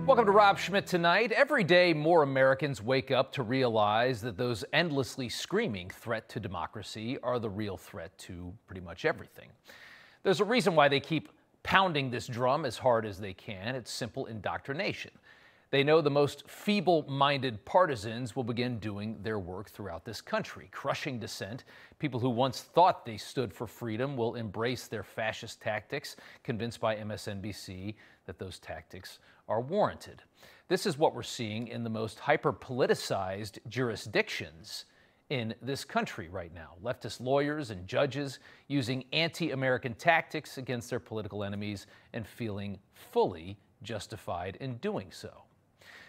Welcome to Rob Schmitt Tonight. Every day, more Americans wake up to realize that those endlessly screaming threat to democracy are the real threat to pretty much everything. There's a reason why they keep pounding this drum as hard as they can. It's simple indoctrination. They know the most feeble-minded partisans will begin doing their work throughout this country, crushing dissent. People who once thought they stood for freedom will embrace their fascist tactics, convinced by MSNBC that those tactics are warranted. This is what we're seeing in the most hyper-politicized jurisdictions in this country right now. Leftist lawyers and judges using anti-American tactics against their political enemies and feeling fully justified in doing so.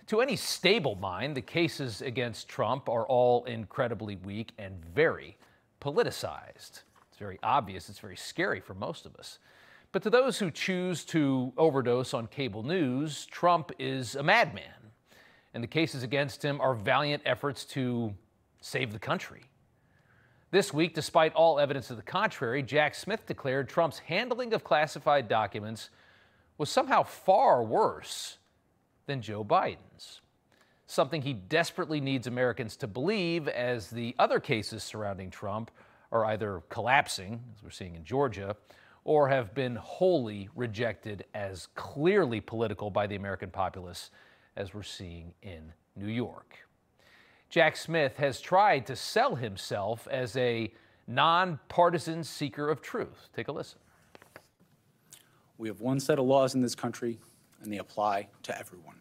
To any stable mind, the cases against Trump are all incredibly weak and very politicized. It's very obvious, it's very scary for most of us. But to those who choose to overdose on cable news, Trump is a madman. And the cases against him are valiant efforts to save the country. This week, despite all evidence to the contrary, Jack Smith declared Trump's handling of classified documents was somehow far worse than Joe Biden's. Something he desperately needs Americans to believe, as the other cases surrounding Trump are either collapsing, as we're seeing in Georgia, or have been wholly rejected as clearly political by the American populace, as we're seeing in New York. Jack Smith has tried to sell himself as a nonpartisan seeker of truth. Take a listen. We have one set of laws in this country, and they apply to everyone.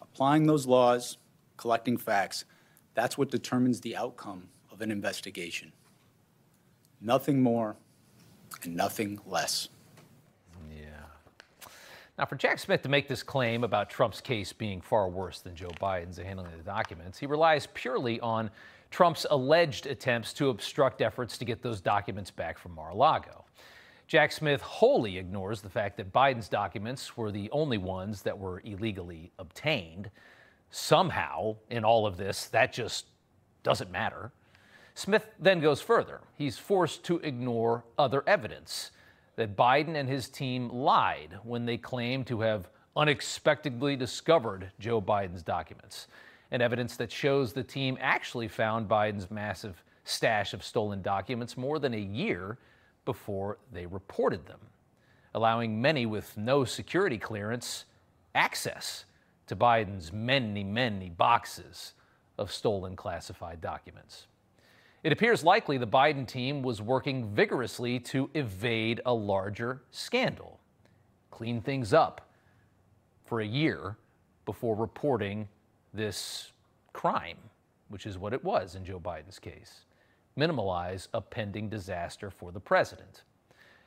Applying those laws, collecting facts, that's what determines the outcome of an investigation. Nothing more and nothing less. Yeah. Now, for Jack Smith to make this claim about Trump's case being far worse than Joe Biden's in handling the documents, he relies purely on Trump's alleged attempts to obstruct efforts to get those documents back from Mar-a-Lago. Jack Smith wholly ignores the fact that Biden's documents were the only ones that were illegally obtained. Somehow, in all of this, that just doesn't matter. Smith then goes further. He's forced to ignore other evidence that Biden and his team lied when they claimed to have unexpectedly discovered Joe Biden's documents, and evidence that shows the team actually found Biden's massive stash of stolen documents more than a year before they reported them, allowing many with no security clearance access to Biden's many, many boxes of stolen classified documents. It appears likely the Biden team was working vigorously to evade a larger scandal, clean things up for a year before reporting this crime, which is what it was in Joe Biden's case. Minimalize a pending disaster for the president.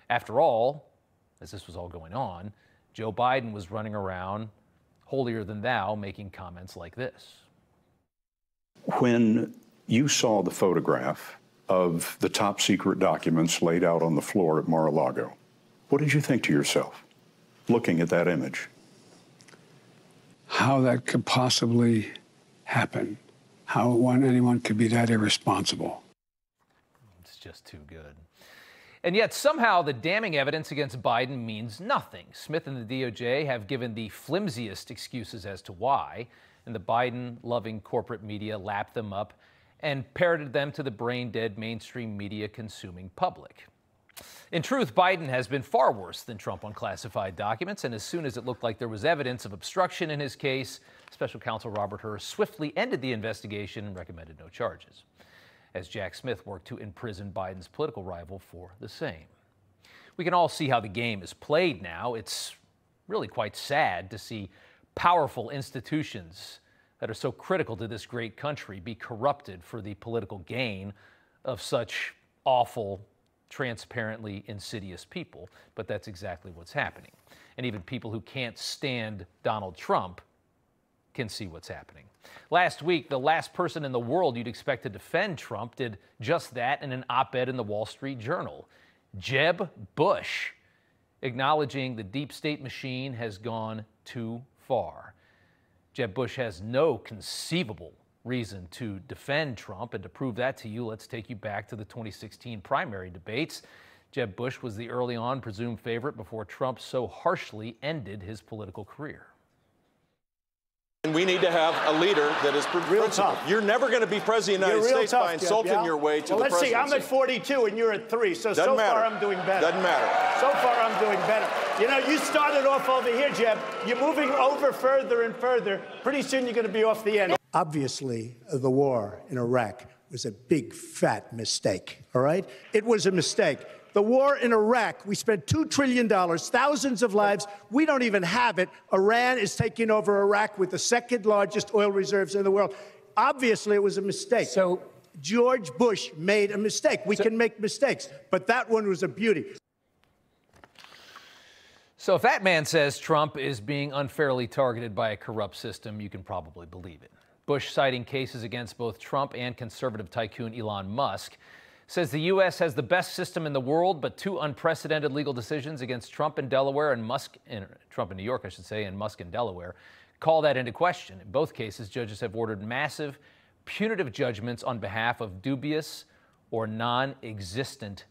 After all, as this was all going on, Joe Biden was running around holier than thou, making comments like this. When you saw the photograph of the top secret documents laid out on the floor at Mar-a-Lago, what did you think to yourself, looking at that image? How that could possibly happen, how anyone could be that irresponsible. It's just too good. And yet somehow the damning evidence against Biden means nothing. Smith and the DOJ have given the flimsiest excuses as to why, and the Biden-loving corporate media lapped them up and parroted them to the brain-dead mainstream media-consuming public. In truth, Biden has been far worse than Trump on classified documents, and as soon as it looked like there was evidence of obstruction in his case, Special Counsel Robert Hur swiftly ended the investigation and recommended no charges, as Jack Smith worked to imprison Biden's political rival for the same. We can all see how the game is played now. It's really quite sad to see powerful institutions that are so critical to this great country be corrupted for the political gain of such awful, transparently insidious people. But that's exactly what's happening. And even people who can't stand Donald Trump can see what's happening. Last week, the last person in the world you'd expect to defend Trump did just that in an op-ed in the Wall Street Journal. Jeb Bush, acknowledging the deep state machine has gone too far. Jeb Bush has no conceivable reason to defend Trump, and to prove that to you, let's take you back to the 2016 primary debates. Jeb Bush was the early on presumed favorite before Trump so harshly ended his political career. And we need to have a leader that is Real principled. tough. You're never going to be president of the United States by insulting your way to the presidency. Let's see, I'm at 42 and you're at 3, so Doesn't matter. far I'm doing better. Doesn't matter. So far I'm doing better. You know, you started off over here, Jeb. You're moving over further and further. Pretty soon you're going to be off the end. Obviously, the war in Iraq was a big, fat mistake, all right? It was a mistake. The war in Iraq, we spent $2 trillion, thousands of lives. We don't even have it. Iran is taking over Iraq with the second largest oil reserves in the world. Obviously, it was a mistake. So George Bush made a mistake. We can make mistakes, but that one was a beauty. So if that man says Trump is being unfairly targeted by a corrupt system, you can probably believe it. Bush, citing cases against both Trump and conservative tycoon Elon Musk, says the U.S. has the best system in the world, but 2 unprecedented legal decisions against Trump in Delaware and Musk in Trump in New York, I should say, and Musk in Delaware, call that into question. In both cases, judges have ordered massive, punitive judgments on behalf of dubious or non-existent,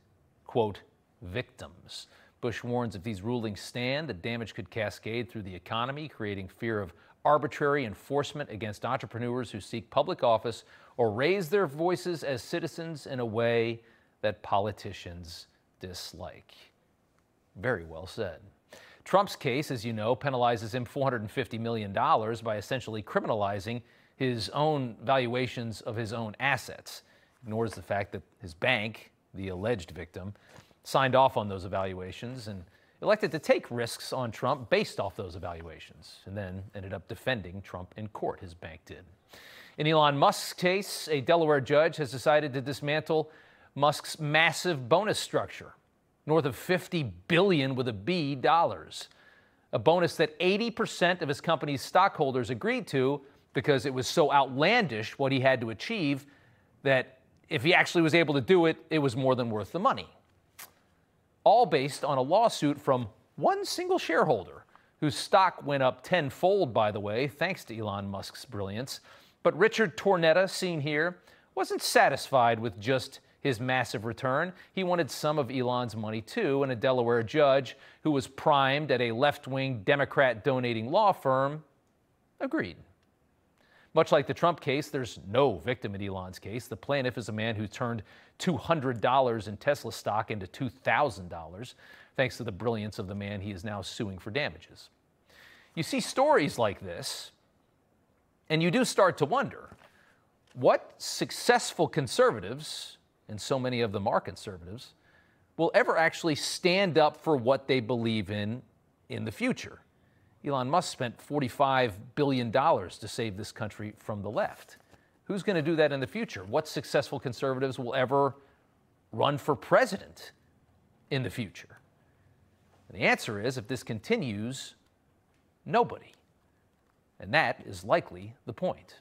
quote, victims. Bush warns if these rulings stand, the damage could cascade through the economy, creating fear of arbitrary enforcement against entrepreneurs who seek public office or raise their voices as citizens in a way that politicians dislike. Very well said. Trump's case, as you know, penalizes him $450 million by essentially criminalizing his own valuations of his own assets. Ignores the fact that his bank, the alleged victim, signed off on those evaluations and elected to take risks on Trump based off those evaluations, and then ended up defending Trump in court, his bank did. In Elon Musk's case, a Delaware judge has decided to dismantle Musk's massive bonus structure, north of $50 billion with a B dollars, a bonus that 80% of his company's stockholders agreed to because it was so outlandish what he had to achieve that if he actually was able to do it, it was more than worth the money. All based on a lawsuit from one single shareholder, whose stock went up tenfold, by the way, thanks to Elon Musk's brilliance. But Richard Tornetta, seen here, wasn't satisfied with just his massive return. He wanted some of Elon's money too, and a Delaware judge who was primed at a left-wing Democrat donating law firm agreed. Much like the Trump case, there's no victim in Elon's case. The plaintiff is a man who turned $200 in Tesla stock into $2,000, thanks to the brilliance of the man he is now suing for damages. You see stories like this, and you do start to wonder, what successful conservatives, and so many of them are conservatives, will ever actually stand up for what they believe in the future? Elon Musk spent $45 billion to save this country from the left. Who's going to do that in the future? What successful conservatives will ever run for president in the future? And the answer is, if this continues, nobody. And that is likely the point.